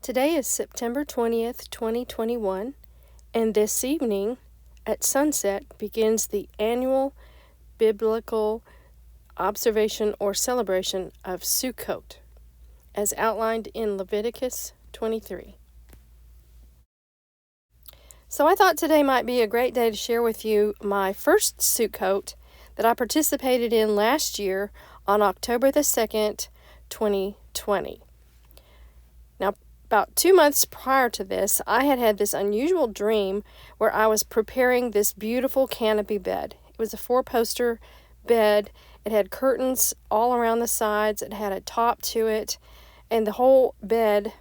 Today is September 20th, 2021, and this evening at sunset begins the annual biblical observation or celebration of Sukkot, as outlined in Leviticus 23. So I thought today might be a great day to share with you my first Sukkot that I participated in last year on October the 2nd, 2020. Now, about 2 months prior to this, I had this unusual dream where I was preparing this beautiful canopy bed. It was a 4-poster bed. It had curtains all around the sides. It had a top to it, and the whole bed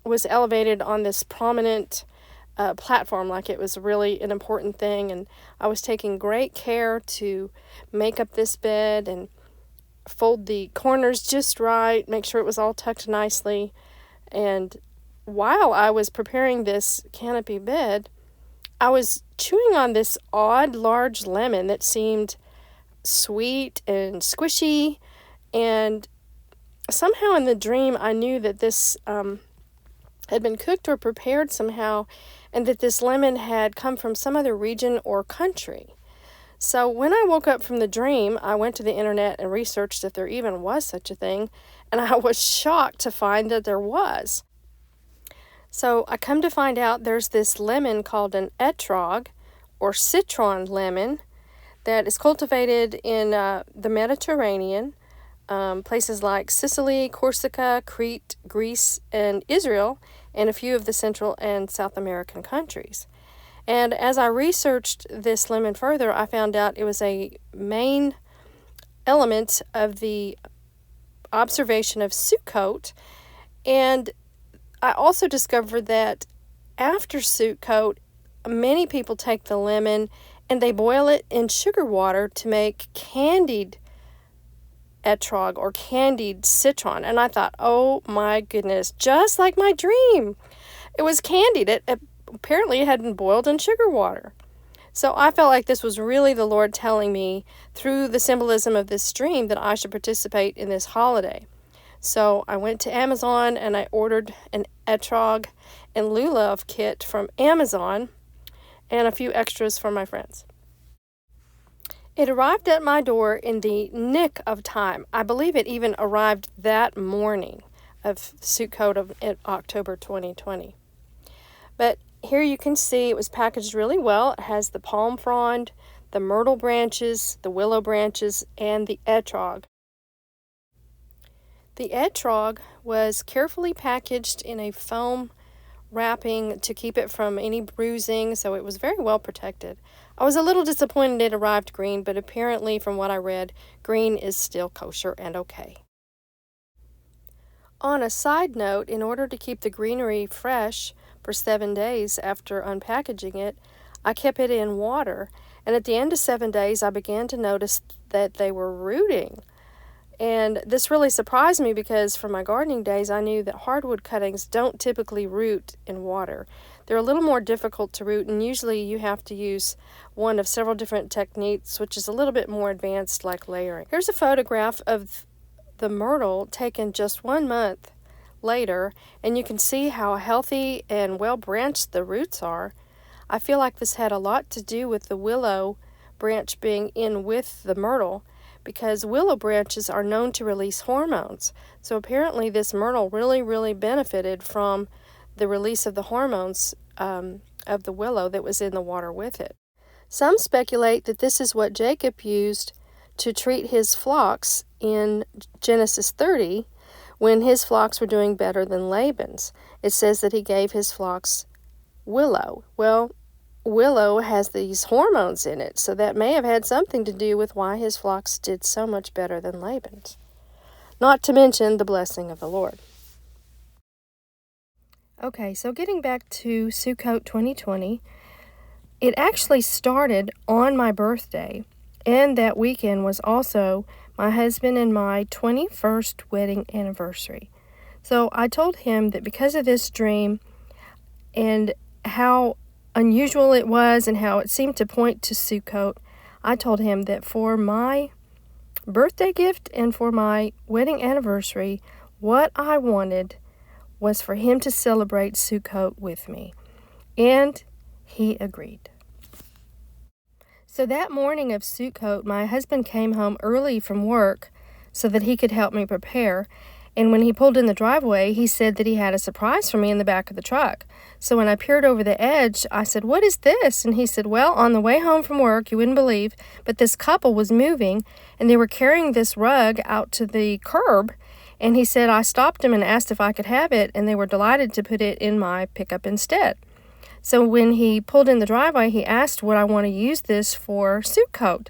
was elevated on this prominent platform, like it was really an important thing. And I was taking great care to make up this bed and fold the corners just right, make sure it was all tucked nicely. And while I was preparing this canopy bed, I was chewing on this odd large lemon that seemed sweet and squishy, and somehow in the dream I knew that this had been cooked or prepared somehow, and that this lemon had come from some other region or country. So when I woke up from the dream, I went to the internet and researched if there even was such a thing, and I was shocked to find that there was. So I come to find out there's this lemon called an etrog, or citron lemon, that is cultivated in the Mediterranean, places like Sicily, Corsica, Crete, Greece, and Israel, and a few of the Central and South American countries. And as I researched this lemon further, I found out it was a main element of the observation of Sukkot. And I also discovered that after Sukkot, many people take the lemon and they boil it in sugar water to make candied etrog or candied citron. And I thought, oh my goodness, just like my dream. It was candied. Apparently it had been boiled in sugar water. So I felt like this was really the Lord telling me through the symbolism of this dream that I should participate in this holiday. So I went to Amazon and I ordered an etrog and lulav kit from Amazon and a few extras for my friends. It arrived at my door in the nick of time. I believe it even arrived that morning of Sukkot of October 2020. But here you can see it was packaged really well. It has the palm frond, the myrtle branches, the willow branches, and the etrog. The etrog was carefully packaged in a foam wrapping to keep it from any bruising, so it was very well protected. I was a little disappointed it arrived green, but apparently from what I read, green is still kosher and okay. On a side note, in order to keep the greenery fresh for 7 days after unpackaging it, I kept it in water, and at the end of 7 days I began to notice that they were rooting. And this really surprised me because from my gardening days I knew that hardwood cuttings don't typically root in water. They're a little more difficult to root, and usually you have to use one of several different techniques, which is a little bit more advanced, like layering. Here's a photograph of the myrtle taken just 1 month later, and you can see how healthy and well branched the roots are. I feel like this had a lot to do with the willow branch being in with the myrtle, because willow branches are known to release hormones. So apparently this myrtle really benefited from the release of the hormones of the willow that was in the water with it. Some speculate that this is what Jacob used to treat his flocks in Genesis 30 when his flocks were doing better than Laban's. It says that he gave his flocks willow. Well, willow has these hormones in it, so that may have had something to do with why his flocks did so much better than Laban's. Not to mention the blessing of the Lord. Okay, so getting back to Sukkot 2020, it actually started on my birthday, and that weekend was also my husband and my 21st wedding anniversary. So I told him that because of this dream and how unusual it was and how it seemed to point to Sukkot, I told him that for my birthday gift and for my wedding anniversary, what I wanted was for him to celebrate Sukkot with me. And he agreed. So that morning of Sukkot, my husband came home early from work so that he could help me prepare. And when he pulled in the driveway, he said that he had a surprise for me in the back of the truck. So when I peered over the edge, I said, "What is this?" And he said, "Well, on the way home from work, you wouldn't believe, but this couple was moving and they were carrying this rug out to the curb. And he said, I stopped them and asked if I could have it, and they were delighted to put it in my pickup instead." So when he pulled in the driveway, he asked, would I want to use this for Sukkot?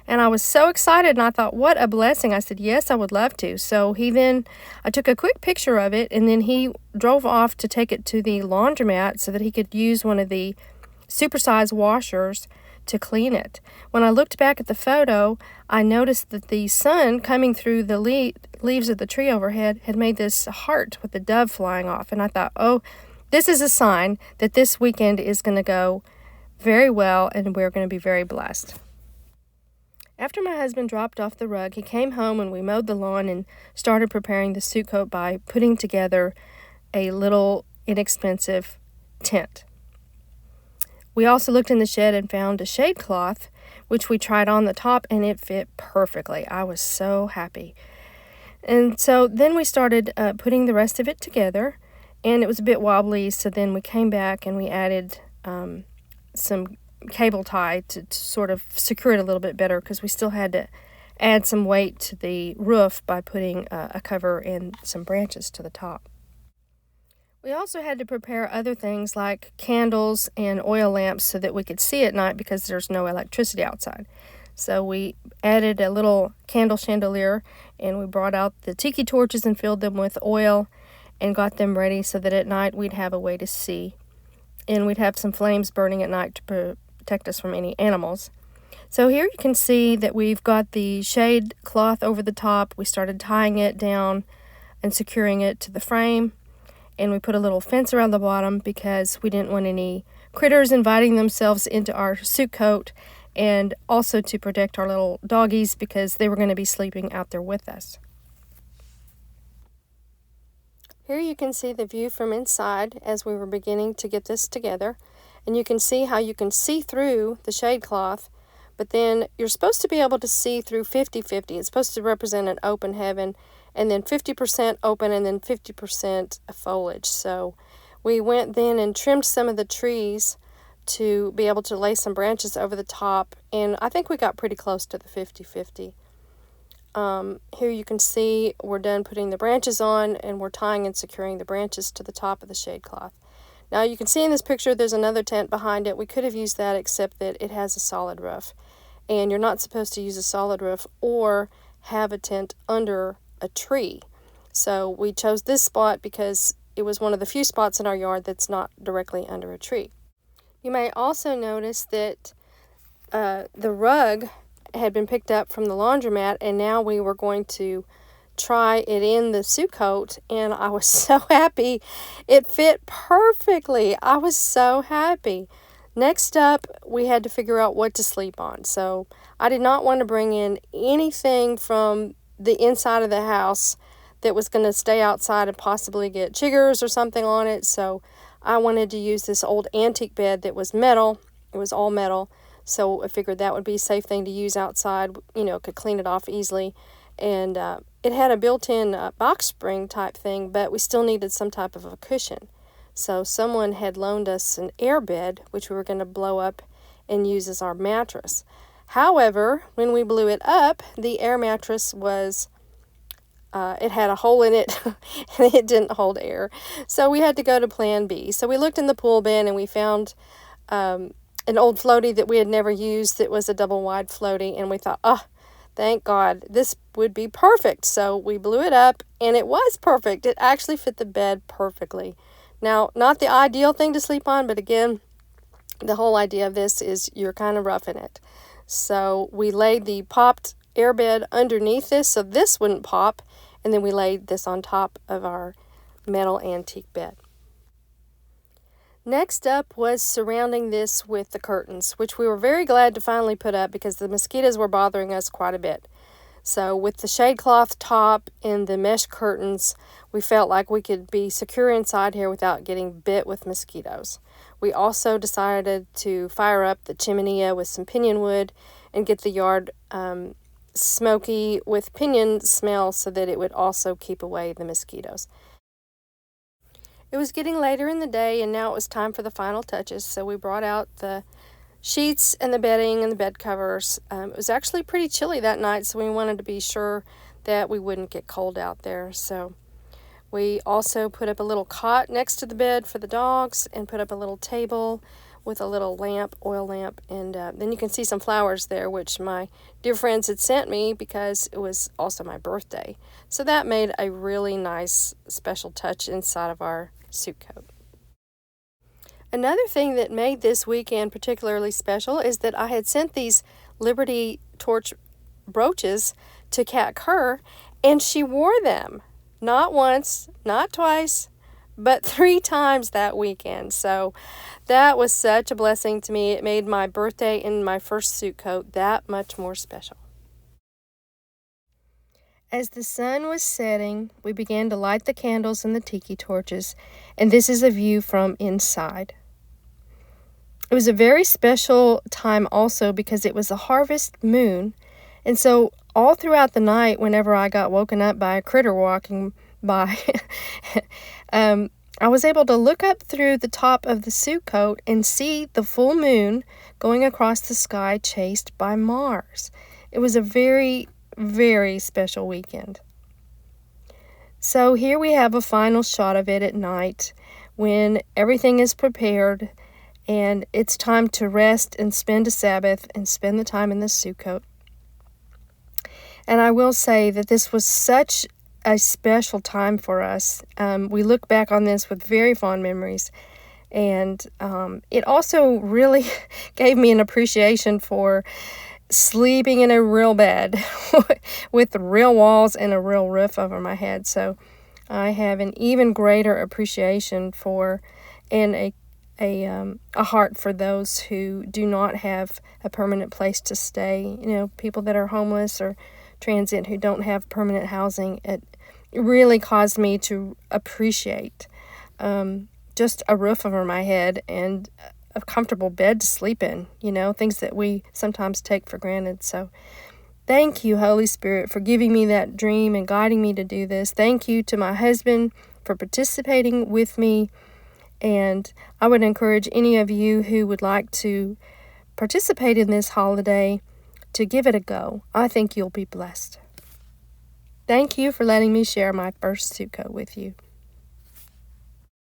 And I was so excited, and I thought, what a blessing. I said, yes, I would love to. So I took a quick picture of it, and then he drove off to take it to the laundromat so that he could use one of the supersized washers to clean it. When I looked back at the photo, I noticed that the sun coming through the leaves of the tree overhead had made this heart with the dove flying off. And I thought, oh, this is a sign that this weekend is going to go very well and we're going to be very blessed. After my husband dropped off the rug, he came home and we mowed the lawn and started preparing the Sukkot by putting together a little inexpensive tent. We also looked in the shed and found a shade cloth, which we tried on the top, and it fit perfectly. I was so happy. And so then we started putting the rest of it together, and it was a bit wobbly, so then we came back and we added some cable tie to sort of secure it a little bit better, because we still had to add some weight to the roof by putting a cover and some branches to the top. We also had to prepare other things like candles and oil lamps so that we could see at night because there's no electricity outside. So we added a little candle chandelier, and we brought out the tiki torches and filled them with oil and got them ready so that at night we'd have a way to see. And we'd have some flames burning at night to protect us from any animals. So here you can see that we've got the shade cloth over the top. We started tying it down and securing it to the frame. And we put a little fence around the bottom because we didn't want any critters inviting themselves into our Sukkot, and also to protect our little doggies because they were going to be sleeping out there with us. Here you can see the view from inside as we were beginning to get this together, and you can see how you can see through the shade cloth, but then you're supposed to be able to see through 50-50. It's supposed to represent an open heaven, and then 50% open and then 50% foliage. So we went then and trimmed some of the trees to be able to lay some branches over the top, and I think we got pretty close to the 50-50. Here you can see we're done putting the branches on, and we're tying and securing the branches to the top of the shade cloth. Now you can see in this picture there's another tent behind it. We could have used that, except that it has a solid roof, and you're not supposed to use a solid roof or have a tent under a tree. So we chose this spot because it was one of the few spots in our yard that's not directly under a tree. You may also notice that the rug had been picked up from the laundromat, and now we were going to try it in the Sukkot, and I was so happy. It fit perfectly. I was so happy. Next up, we had to figure out what to sleep on. So I did not want to bring in anything from the inside of the house that was going to stay outside and possibly get chiggers or something on it. So I wanted to use this old antique bed that was metal. It was all metal. So I figured that would be a safe thing to use outside. Could clean it off easily. And it had a built-in box spring type thing, but we still needed some type of a cushion. So someone had loaned us an air bed, which we were going to blow up and use as our mattress. However, when we blew it up, the air mattress was, it had a hole in it, and it didn't hold air. So we had to go to plan B. So we looked in the pool bin, and we found an old floaty that we had never used that was a double wide floaty, and we thought, thank God, this would be perfect. So we blew it up, and it was perfect. It actually fit the bed perfectly. Now, not the ideal thing to sleep on, but again, the whole idea of this is you're kind of roughing it. So we laid the popped airbed underneath this so this wouldn't pop, and then we laid this on top of our metal antique bed. Next up was surrounding this with the curtains, which we were very glad to finally put up because the mosquitoes were bothering us quite a bit. So with the shade cloth top and the mesh curtains, we felt like we could be secure inside here without getting bit with mosquitoes. We also decided to fire up the chimenea with some pinon wood and get the yard smoky with pinon smell so that it would also keep away the mosquitoes. It was getting later in the day, and now it was time for the final touches, so we brought out the sheets and the bedding and the bed covers. It was actually pretty chilly that night, so we wanted to be sure that we wouldn't get cold out there. So we also put up a little cot next to the bed for the dogs and put up a little table with a little lamp, oil lamp, and then you can see some flowers there, which my dear friends had sent me because it was also my birthday. So that made a really nice special touch inside of our suit coat. Another thing that made this weekend particularly special is that I had sent these Liberty Torch brooches to Kat Kerr, and she wore them. Not once, not twice, but 3 times that weekend. So that was such a blessing to me. It made my birthday and my first suit coat that much more special. As the sun was setting, we began to light the candles and the tiki torches, and this is a view from inside. It was a very special time also because it was a harvest moon, and so all throughout the night, whenever I got woken up by a critter walking by, I was able to look up through the top of the suit coat and see the full moon going across the sky chased by Mars. It was a very, very special weekend. So here we have a final shot of it at night when everything is prepared and it's time to rest and spend a Sabbath and spend the time in the suit coat. And I will say that this was such a special time for us. We look back on this with very fond memories, and it also really gave me an appreciation for sleeping in a real bed with real walls and a real roof over my head. So I have an even greater appreciation for and a heart for those who do not have a permanent place to stay. You know, people that are homeless or transient who don't have permanent housing. It really caused me to appreciate just a roof over my head and a comfortable bed to sleep in, you know, things that we sometimes take for granted. So thank you, Holy Spirit, for giving me that dream and guiding me to do this. Thank you to my husband for participating with me. And I would encourage any of you who would like to participate in this holiday to give it a go. I think you'll be blessed. Thank you for letting me share my first suit coat with you.